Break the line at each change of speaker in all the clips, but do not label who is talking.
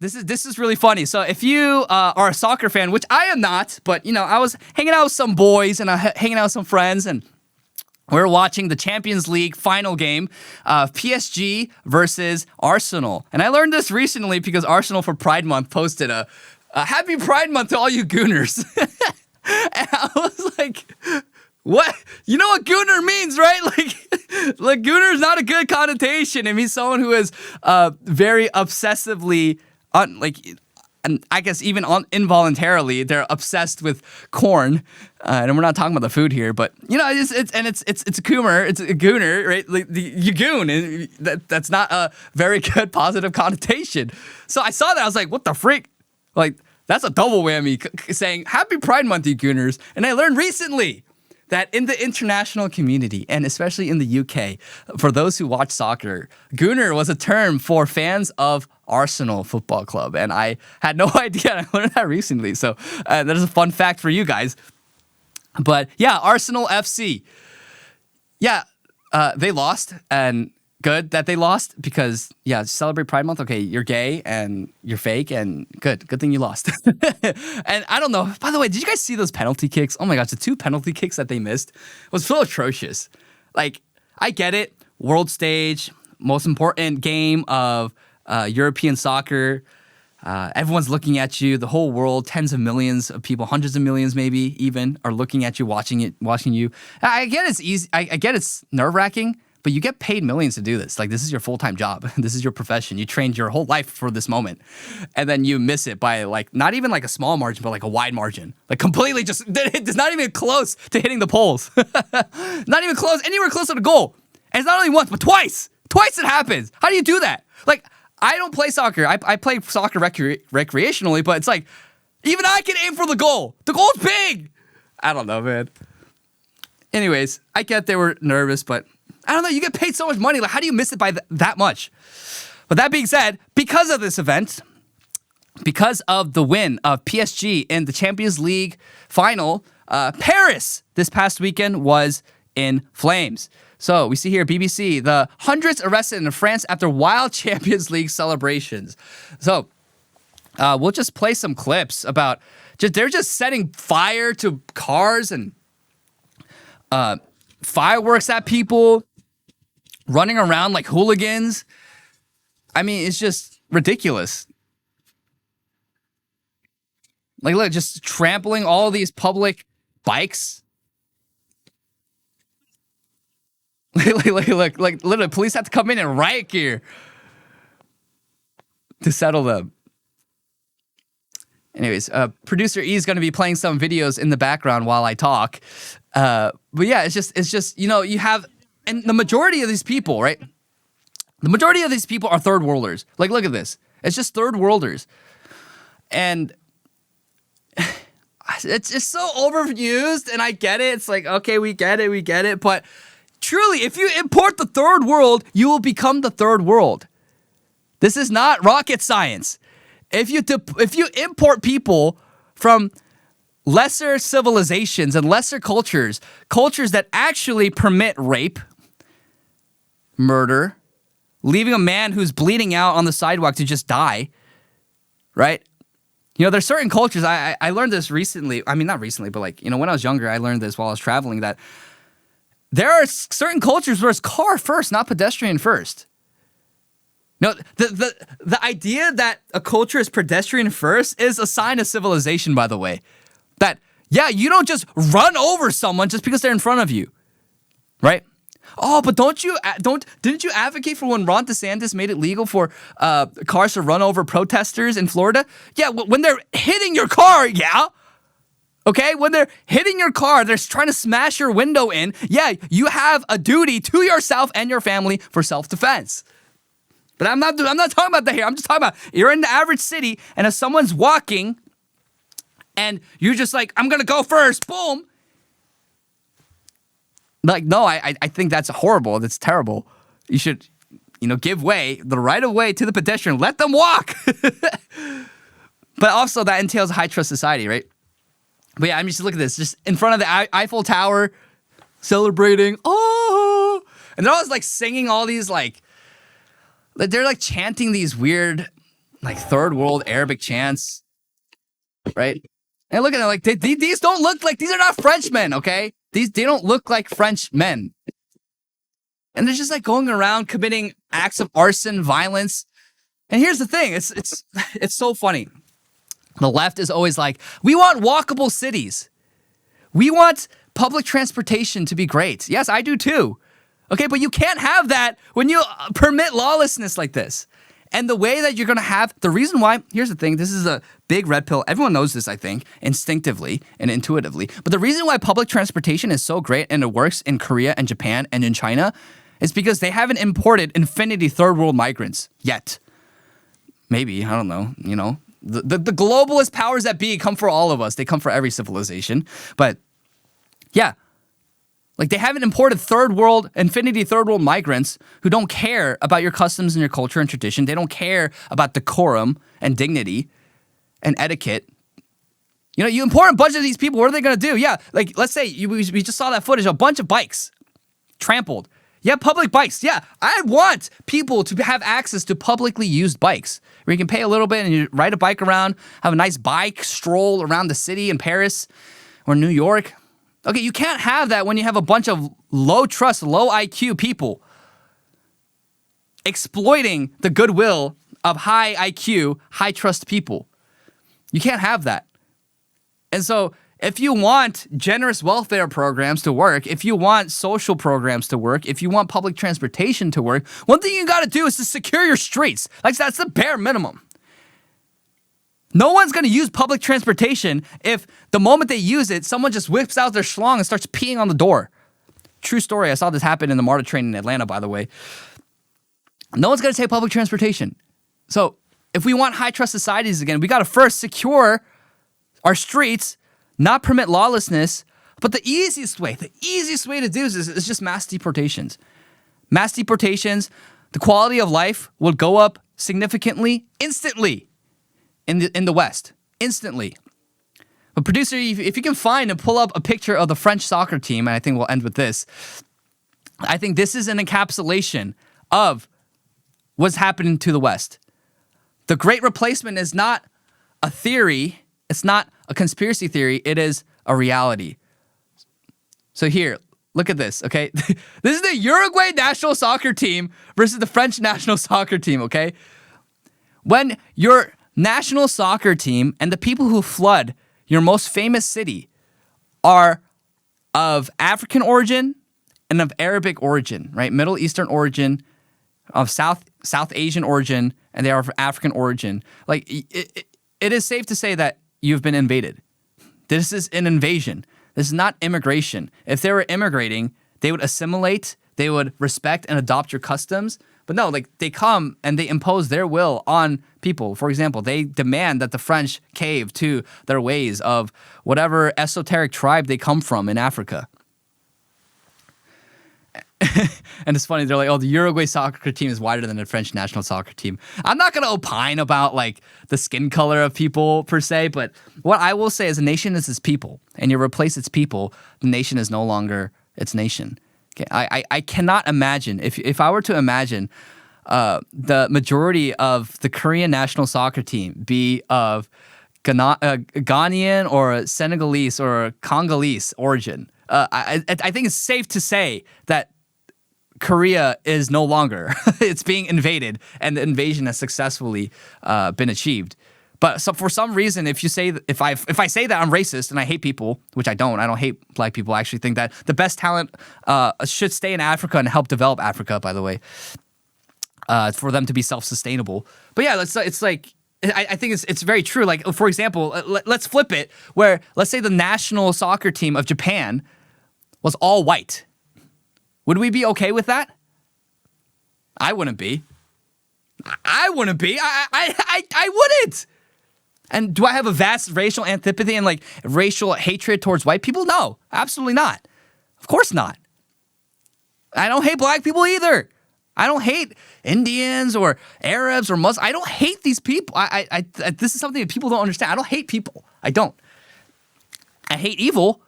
this is really funny. So if you are a soccer fan, which I am not, but I was hanging out with some boys and hanging out with some friends, and we're watching the Champions League final game of PSG versus Arsenal. And I learned this recently because Arsenal for Pride Month posted a happy Pride Month to all you gooners. And I was like, what? You know what gooner means, right? Like gooner is not a good connotation. It means someone who is very obsessively, and I guess even involuntarily, they're obsessed with corn. And we're not talking about the food here, but it's a goomer, it's a gooner, right? Like you goon, that's not a very good positive connotation. So I saw that, I was like, what the freak? Like that's a double whammy, saying Happy Pride Month, you gooners. And I learned recently that in the international community, and especially in the UK, for those who watch soccer, gooner was a term for fans of Arsenal Football Club. And I had no idea. I learned that recently. So that is a fun fact for you guys. But yeah, Arsenal FC. Yeah, they lost, and good that they lost because, yeah, celebrate Pride Month. Okay, you're gay and you're fake, and good thing you lost. And I don't know. By the way, did you guys see those penalty kicks? Oh my gosh, the 2 penalty kicks that they missed was so atrocious. Like, I get it. World stage, most important game of European soccer. Everyone's looking at you. The whole world, tens of millions of people, hundreds of millions maybe even, are looking at you, watching you. I get it's easy. I get it's nerve-wracking, but you get paid millions to do this. Like, this is your full-time job. This is your profession. You trained your whole life for this moment. And then you miss it by, like, not even like a small margin, but like a wide margin. Like, completely just, it's not even close to hitting the poles. Not even close, anywhere close to the goal. And it's not only once, but twice. Twice it happens. How do you do that? Like, I don't play soccer. I play soccer recreationally, but it's like, even I can aim for the goal. The goal's big. I don't know, man. Anyways, I get they were nervous, but I don't know. You get paid so much money. Like, how do you miss it by that much? But that being said, because of this event, because of the win of PSG in the Champions League final, Paris this past weekend was in flames. So we see here, BBC, the hundreds arrested in France after wild Champions League celebrations. So we'll just play some clips about they're just setting fire to cars and fireworks at people, running around like hooligans. I mean, it's just ridiculous. Like, look, just trampling all these public bikes. Like, literally, police have to come in riot gear to settle them. Anyways, producer E is going to be playing some videos in the background while I talk. But yeah, it's just you have, and the majority of these people, right? The majority of these people are third worlders. Like, look at this. It's just third worlders, and it's just so overused. And I get it. It's like, okay, we get it, but truly, if you import the third world, you will become the third world. This is not rocket science. If you import people from lesser civilizations and lesser cultures that actually permit rape, murder, leaving a man who's bleeding out on the sidewalk to just die, right? There's certain cultures, I learned this recently. I mean, not recently, but like, when I was younger, I learned this while I was traveling, that there are certain cultures where it's car first, not pedestrian first. No, the idea that a culture is pedestrian first is a sign of civilization, by the way. That, yeah, you don't just run over someone just because they're in front of you, right? Oh, but didn't you advocate for when Ron DeSantis made it legal for cars to run over protesters in Florida? Yeah, when they're hitting your car, yeah. Okay, when they're hitting your car, they're trying to smash your window in. Yeah, you have a duty to yourself and your family for self-defense. But I'm not talking about that here. I'm just talking about you're in the average city, and if someone's walking, and you're just like, I'm gonna go first, boom. Like, no, I think that's horrible. That's terrible. You should, give way, the right of way to the pedestrian. Let them walk. But also that entails a high trust society, right? But yeah, I mean, just look at this. Just in front of the Eiffel Tower, celebrating. Oh, and they're always like singing all these they're like chanting these weird like third world Arabic chants, right? And look at it, like these don't look like, these are not Frenchmen, okay? They don't look like French men. And they're just like going around committing acts of arson, violence. And here's the thing, it's so funny. The left is always like, we want walkable cities. We want public transportation to be great. Yes, I do too. Okay, but you can't have that when you permit lawlessness like this. And the way that you're going to have, the reason why, here's the thing, this is a big red pill. Everyone knows this, I think, instinctively and intuitively. But the reason why public transportation is so great and it works in Korea and Japan and in China is because they haven't imported infinity third world migrants yet. Maybe, I don't know, you know. The globalist powers that be come for all of us. They come for every civilization. But yeah, like they haven't imported infinity third world migrants who don't care about your customs and your culture and tradition. They don't care about decorum and dignity and etiquette. You know, you import a bunch of these people, what are they going to do? Yeah, like let's say we just saw that footage, a bunch of bikes trampled. Yeah, public bikes. Yeah, I want people to have access to publicly used bikes where you can pay a little bit and you ride a bike around, have a nice bike stroll around the city in Paris or New York. Okay, you can't have that when you have a bunch of low trust, low IQ people exploiting the goodwill of high IQ, high trust people. You can't have that. And so if you want generous welfare programs to work, if you want social programs to work, if you want public transportation to work, one thing you got to do is to secure your streets. Like that's the bare minimum. No one's going to use public transportation if the moment they use it, someone just whips out their schlong and starts peeing on the door. True story. I saw this happen in the MARTA train in Atlanta, by the way. No one's going to take public transportation. So if we want high trust societies again, we got to first secure our streets, not permit lawlessness. But the easiest way to do this is just mass deportations. Mass deportations, the quality of life will go up significantly, instantly. In the West, instantly. But producer, if you can find and pull up a picture of the French soccer team, and I think we'll end with this, I think this is an encapsulation of what's happening to the West. The Great Replacement is not a theory, it's not a conspiracy theory, it is a reality. So here, look at this, okay? This is the Uruguay national soccer team versus the French national soccer team, okay? When your national soccer team and the people who flood your most famous city are of African origin and of Arabic origin, right? Middle Eastern origin, of South Asian origin, and they are of African origin. Like, it is safe to say that you've been invaded. This is an invasion. This is not immigration. If they were immigrating, they would assimilate, they would respect and adopt your customs. But no, like they come and they impose their will on people. For example, they demand that the French cave to their ways of whatever esoteric tribe they come from in Africa. And it's funny, they're like, oh, the Uruguay soccer team is whiter than the French national soccer team. I'm not going to opine about like the skin color of people per se, but what I will say is a nation is its people, and you replace its people, the nation is no longer its nation. Okay, I cannot imagine, if I were to imagine the majority of the Korean national soccer team be of Ghanaian or Senegalese or Congolese origin, I think it's safe to say that Korea is no longer. It's being invaded, and the invasion has successfully been achieved. But so for some reason, if I say that I'm racist and I hate people, which I don't hate black people. I actually think that the best talent should stay in Africa and help develop Africa, by the way, for them to be self-sustainable. But yeah, it's like, I think it's very true. Like, for example, let's flip it where, let's say the national soccer team of Japan was all white. Would we be okay with that? I wouldn't be. I wouldn't be. I wouldn't. And do I have a vast racial antipathy and like racial hatred towards white people? No, absolutely not. Of course not. I don't hate black people either. I don't hate Indians or Arabs or Muslims. I don't hate these people. This is something that people don't understand. I don't hate people. I don't. I hate evil,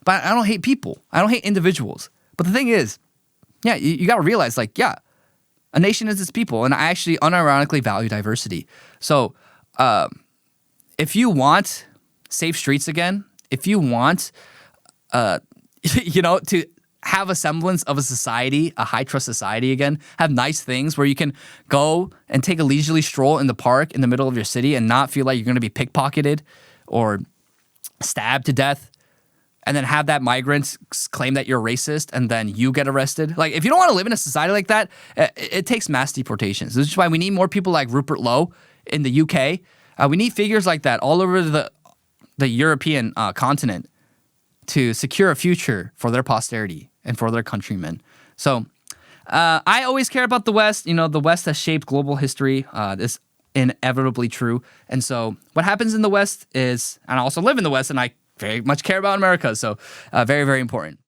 but I don't hate people. I don't hate individuals. But the thing is, yeah, you got to realize, like, yeah, a nation is its people, and I actually unironically value diversity. So if you want safe streets again, if you want, to have a semblance of a society, a high trust society again, have nice things where you can go and take a leisurely stroll in the park in the middle of your city and not feel like you're going to be pickpocketed or stabbed to death, and then have that migrant claim that you're racist and then you get arrested. Like, if you don't want to live in a society like that, it takes mass deportations. This is why we need more people like Rupert Lowe in the UK. We need figures like that all over the European continent to secure a future for their posterity and for their countrymen. So I always care about the West. The West has shaped global history. This inevitably true. And so what happens in the West is, and I also live in the West, and I very much care about America. So very, very important.